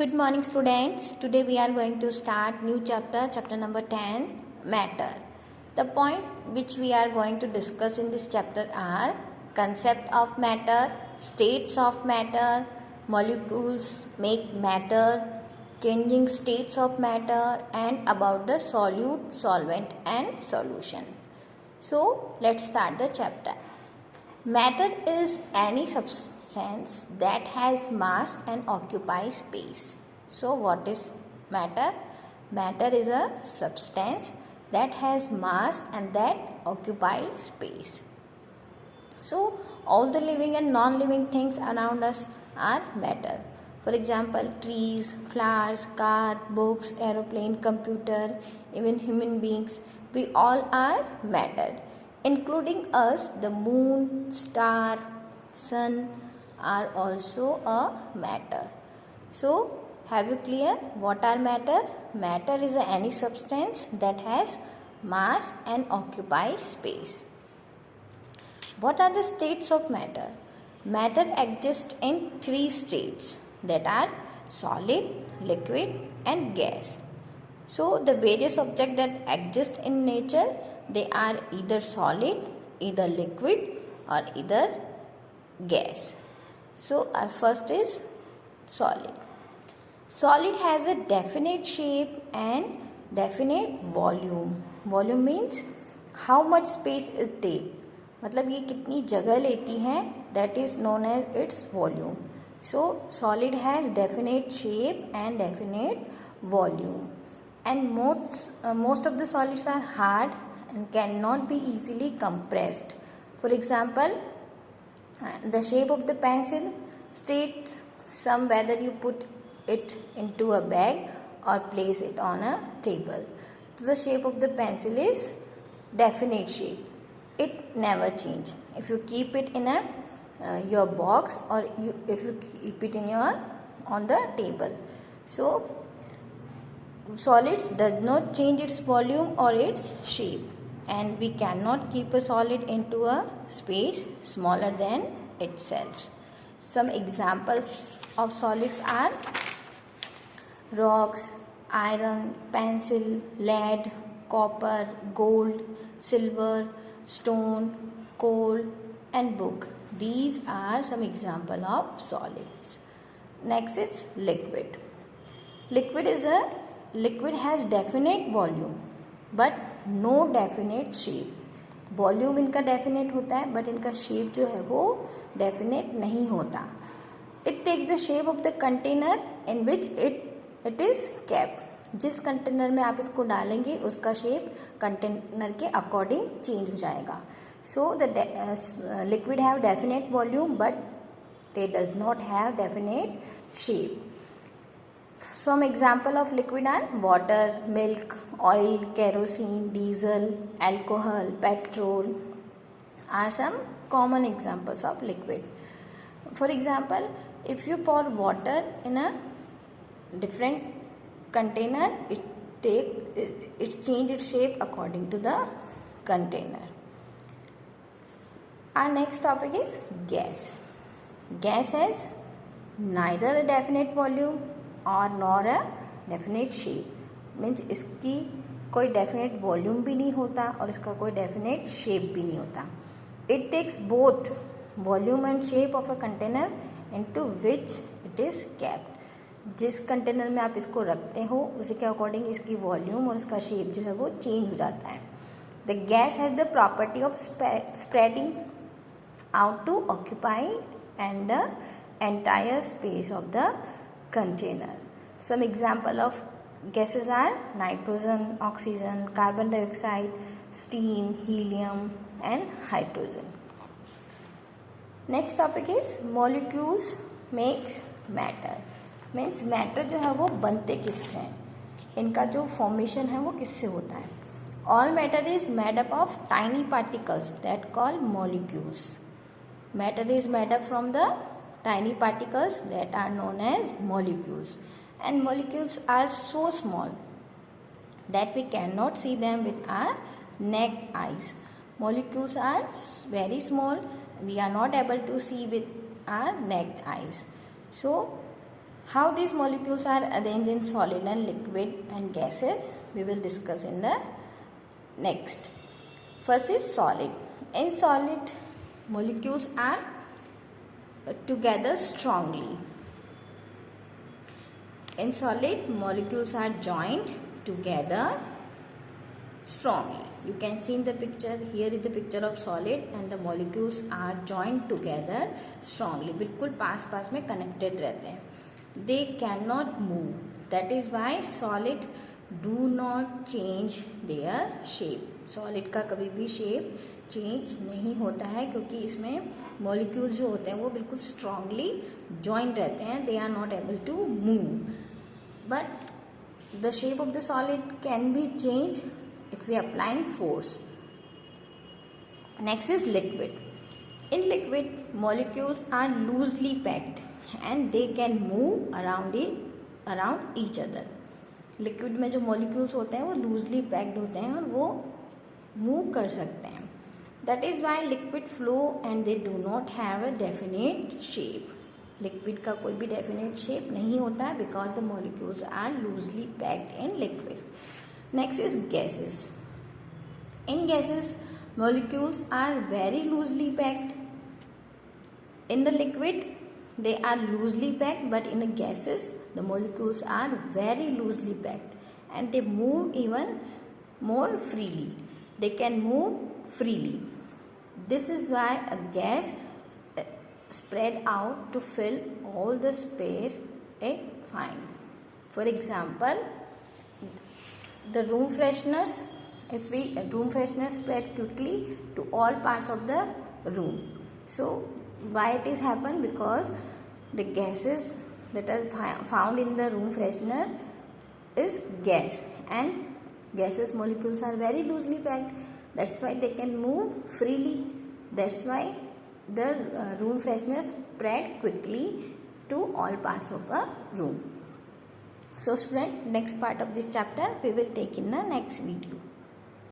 Good morning students. Today we are going to start new chapter number 10, matter. The point which we are going to discuss in this chapter are concept of matter, states of matter, molecules make matter, changing states of matter, and about the solute, solvent and solution. So let's start the chapter. Matter is any substance that has mass and occupies space. So what is matter? Matter is a substance that has mass and that occupies space. So all the living and non-living things around us are matter. For example, trees, flowers, car, books, aeroplane, computer, even human beings, we all are matter. Including us, the moon, star, sun are also a matter. So, have you clear what are matter? Matter is any substance that has mass and occupies space. What are the states of matter? Matter exists in three states, that are solid, liquid and gas. So, the various objects that exist in nature, they are either solid, either liquid or either gas. So our first is solid. Solid has a definite shape and definite volume. Volume means how much space it take. मतलब ये कितनी जगह लेती हैं, that is known as its volume. So solid has definite shape and definite volume. And most of the solids are hard and cannot be easily compressed. For example, the shape of the pencil states some whether you put it into a bag or place it on a table. So the shape of the pencil is definite shape. It never change. If you keep it in your box or if you keep it in on the table. So solids does not change its volume or its shape, and we cannot keep a solid into a space smaller than itself. Some examples of solids are rocks, iron, pencil, lead, copper, gold, silver, stone, coal and book. These are some examples of solids. Next is liquid. Liquid has definite volume but no definite shape. Volume इनका definite होता है but इनका shape जो है वो definite नहीं होता. It take the shape of the container in which it is kept. जिस कंटेनर में आप इसको डालेंगे उसका शेप कंटेनर के अकॉर्डिंग चेंज हो जाएगा. So the liquid have definite volume but they does not have definite shape. Some example of liquid are water, milk, oil, kerosene, diesel, alcohol, petrol are some common examples of liquid. For example, if you pour water in a different container, it change its shape according to the container. Our next topic is gas. Gas has neither a definite volume और nor अ definite shape. Means इसकी कोई definite volume भी नहीं होता और इसका कोई definite shape भी नहीं होता. It takes both volume and shape of a container into which it is kept. जिस कंटेनर में आप इसको रखते हो उसी के अकॉर्डिंग इसकी वॉल्यूम और इसका शेप जो है वो चेंज हो जाता है. The gas has the property of spreading out to occupy and the entire space of the container. Some example of gases are nitrogen, oxygen, carbon dioxide, steam, helium and hydrogen. Next topic is molecules makes matter. Means matter जो है वो बनते किससे हैं, इनका जो formation है वो किससे होता है. All matter is made up of tiny particles that called molecules. Matter is made up from the tiny particles that are known as molecules, and molecules are so small that we cannot see them with our naked eyes. Molecules are very small, we are not able to see with our naked eyes. So How these molecules are arranged in solid and liquid and gases, we will discuss in the next. First is solid. In solid, molecules are together strongly. In solid, molecules are joined together strongly. You can see in the picture, here is the picture of solid and the molecules are joined together strongly. बिल्कुल पास पास में connected रहते हैं. They cannot move. That is why solid do not change their shape. Solid का कभी भी shape change नहीं होता है क्योंकि इसमें molecules जो होते हैं वो बिल्कुल strongly joined रहते हैं. They are not able to move. But the shape of the solid can be changed if we applying force. Next is liquid. In liquid, molecules are loosely packed and they can move around each other. Liquid में जो molecules होते हैं वो loosely packed होते हैं और वो move कर सकते हैं. That is why liquid flow and they do not have a definite shape. Liquid का कोई भी डेफिनेट शेप नहीं होता है because the molecules are loosely packed in liquid. Next is gases. In gases molecules are very loosely packed. In the liquid they are loosely packed, but in the gases the molecules are very loosely packed and they move even more freely. They can move freely. This is why a gas spread out to fill all the space it finds. For example, the room fresheners, if we room freshener spread quickly to all parts of the room. So why it is happen? Because the gases that are found in the room freshener is gas, and gases molecules are very loosely packed. That's why they can move freely. That's why the room freshener spread quickly to all parts of a room. So student, next part of this chapter we will take in the next video.